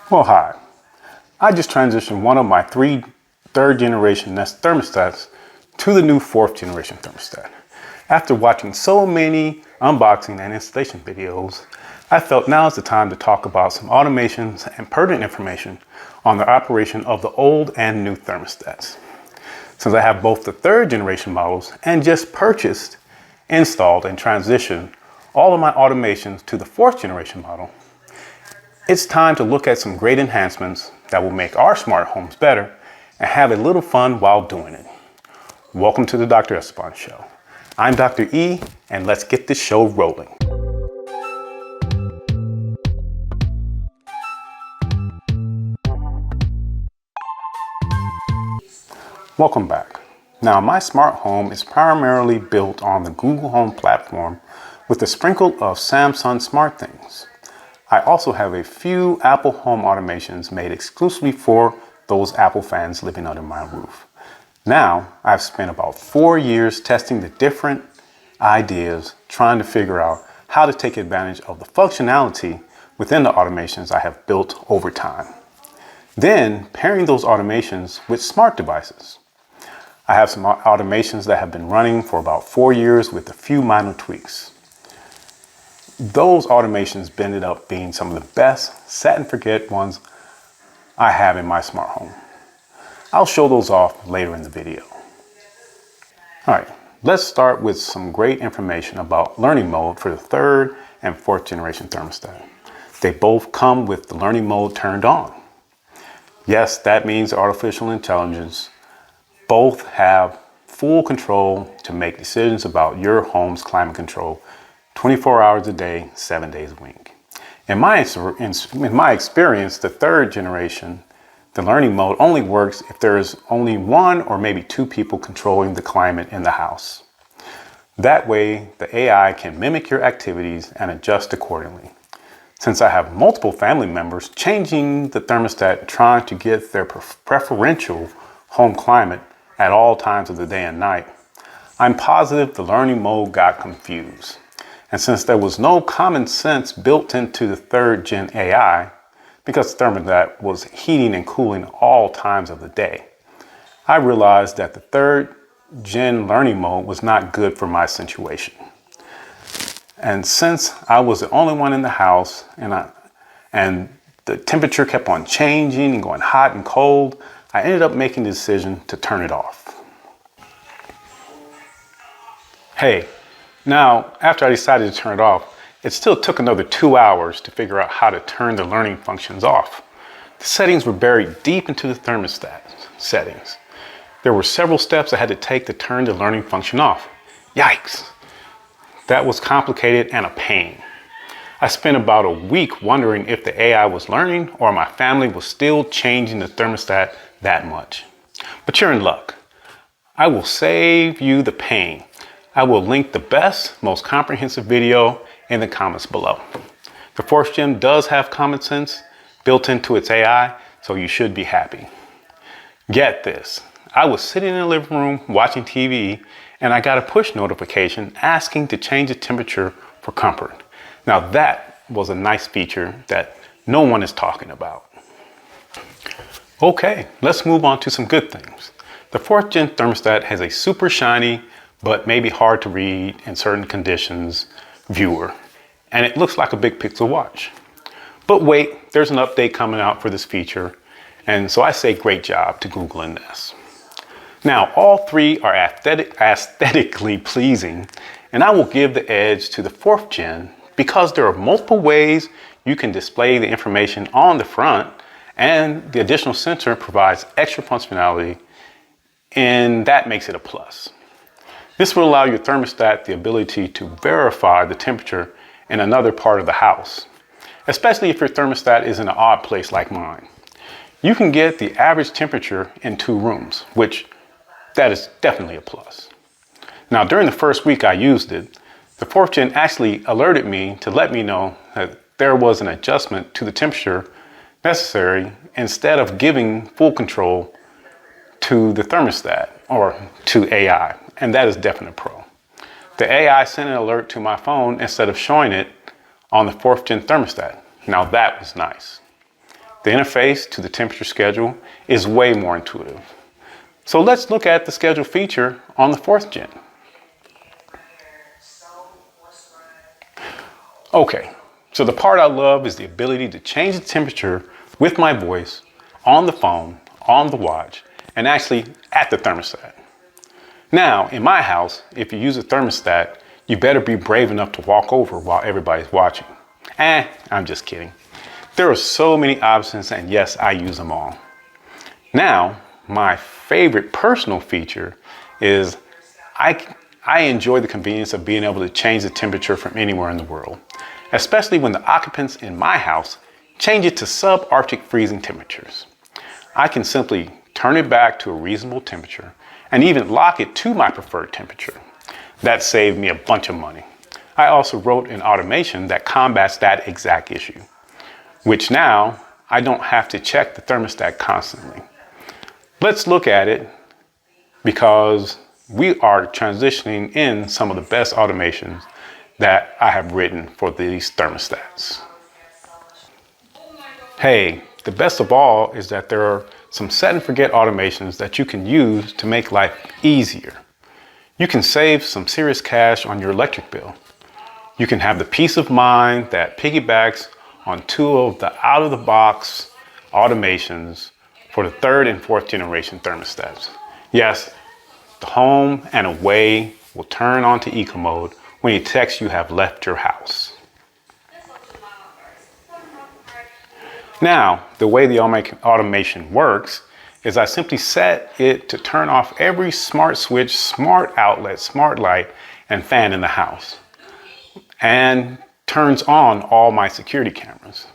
Well, hi. I just transitioned one of my three third-generation Nest thermostats to the new fourth-generation thermostat. After watching so many unboxing and installation videos, I felt now is the time to talk about some automations and pertinent information on the operation of the old and new thermostats. Since I have both the third-generation models and just purchased, installed, and transitioned all of my automations to the fourth-generation model, it's time to look at some great enhancements that will make our smart homes better and have a little fun while doing it. Welcome to the Dr. Esteban Show. I'm Dr. E, and let's get this show rolling. Welcome back. Now, my smart home is primarily built on the Google Home platform with a sprinkle of Samsung SmartThings. I also have a few Apple Home automations made exclusively for those Apple fans living under my roof. Now, I've spent about 4 years testing the different ideas, trying to figure out how to take advantage of the functionality within the automations I have built over time. Then, pairing those automations with smart devices. I have some automations that have been running for about 4 years with a few minor tweaks. Those automations ended up being some of the best set and forget ones I have in my smart home. I'll show those off later in the video. All right, let's start with some great information about learning mode for the third and fourth generation thermostat. They both come with the learning mode turned on. Yes, that means artificial intelligence. Both have full control to make decisions about your home's climate control 24 hours a day, 7 days a week. In my experience, the third generation, the learning mode only works if there is only one or maybe two people controlling the climate in the house. That way, the AI can mimic your activities and adjust accordingly. Since I have multiple family members changing the thermostat, trying to get their preferential home climate at all times of the day and night, I'm positive the learning mode got confused. And since there was no common sense built into the third gen AI, because the thermostat was heating and cooling all times of the day, I realized that the third gen learning mode was not good for my situation. And since I was the only one in the house and the temperature kept on changing and going hot and cold, I ended up making the decision to turn it off. Hey, now, after I decided to turn it off, it still took another 2 hours to figure out how to turn the learning functions off. The settings were buried deep into the thermostat settings. There were several steps I had to take to turn the learning function off. Yikes! That was complicated and a pain. I spent about a week wondering if the AI was learning or my family was still changing the thermostat that much. But you're in luck. I will save you the pain. I will link the best, most comprehensive video in the comments below. The fourth gen does have common sense built into its AI, so you should be happy. Get this, I was sitting in the living room watching TV and I got a push notification asking to change the temperature for comfort. Now that was a nice feature that no one is talking about. Okay, let's move on to some good things. The fourth gen thermostat has a super shiny but maybe hard to read in certain conditions viewer, and it looks like a big pixel watch. But wait, there's an update coming out for this feature, and so I say great job to Google and Nest. Now, all three are aesthetically pleasing, and I will give the edge to the fourth gen because there are multiple ways you can display the information on the front, and the additional sensor provides extra functionality, and that makes it a plus. This will allow your thermostat the ability to verify the temperature in another part of the house, especially if your thermostat is in an odd place like mine. You can get the average temperature in 2 rooms, which that is definitely a plus. Now, during the first week I used it, the fourth gen actually alerted me to let me know that there was an adjustment to the temperature necessary instead of giving full control to the thermostat or to AI. And that is definitely a pro. The AI sent an alert to my phone instead of showing it on the fourth gen thermostat. Now that was nice. The interface to the temperature schedule is way more intuitive. So let's look at the schedule feature on the 4th gen. Okay, so the part I love is the ability to change the temperature with my voice on the phone, on the watch, and actually at the thermostat. Now, in my house, if you use a thermostat, you better be brave enough to walk over while everybody's watching. I'm just kidding. There are so many options, and yes, I use them all. Now, my favorite personal feature is I enjoy the convenience of being able to change the temperature from anywhere in the world, especially when the occupants in my house change it to subarctic freezing temperatures. I can simply turn it back to a reasonable temperature and even lock it to my preferred temperature. That saved me a bunch of money. I also wrote an automation that combats that exact issue, which now I don't have to check the thermostat constantly. Let's look at it because we are transitioning in some of the best automations that I have written for these thermostats. Hey, the best of all is that there are some set and forget automations that you can use to make life easier. You can save some serious cash on your electric bill. You can have the peace of mind that piggybacks on 2 of the out-of-the-box automations for the 3rd and 4th generation thermostats. Yes, the home and away will turn on to eco mode when you text you have left your house. Now, the way the automation works is I simply set it to turn off every smart switch, smart outlet, smart light, and fan in the house, and turns on all my security cameras.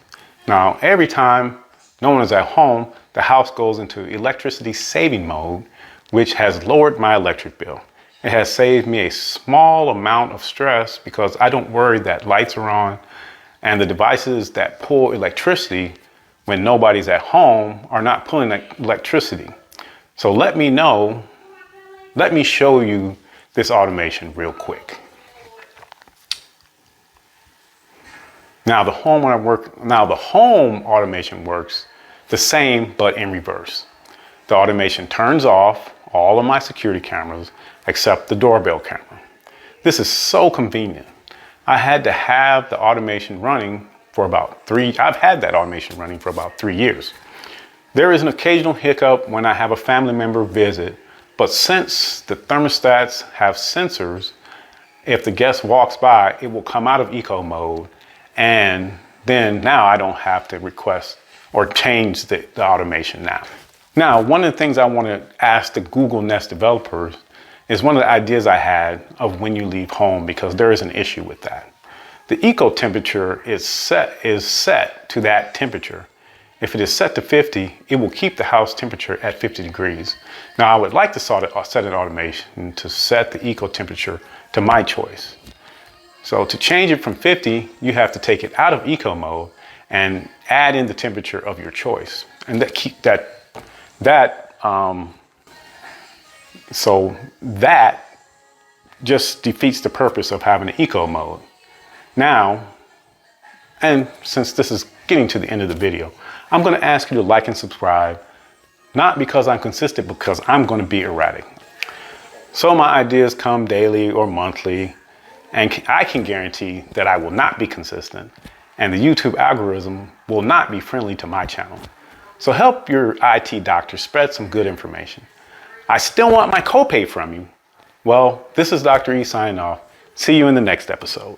Now, every time no one is at home, the house goes into electricity saving mode, which has lowered my electric bill. It has saved me a small amount of stress because I don't worry that lights are on and the devices that pull electricity when nobody's at home are not pulling electricity. So let me show you this automation real quick. Now the home automation works the same, but in reverse. The automation turns off all of my security cameras except the doorbell camera. This is so convenient. I had to have the automation running for about 3 years. There is an occasional hiccup when I have a family member visit, but since the thermostats have sensors, if the guest walks by, it will come out of eco mode, and then now I don't have to request or change the automation now. Now, one of the things I want to ask the Google Nest developers is one of the ideas I had of when you leave home, because there is an issue with that. The eco temperature is set to that temperature. If it is set to 50, it will keep the house temperature at 50 degrees. Now, I would like to set an automation to set the eco temperature to my choice. So to change it from 50, you have to take it out of eco mode and add in the temperature of your choice. And that just defeats the purpose of having an eco mode. Now, and since this is getting to the end of the video, I'm going to ask you to like and subscribe, not because I'm consistent, because I'm going to be erratic. So my ideas come daily or monthly, and I can guarantee that I will not be consistent, and the YouTube algorithm will not be friendly to my channel. So help your IT doctor spread some good information. I still want my copay from you. Well, this is Dr. E signing off. See you in the next episode.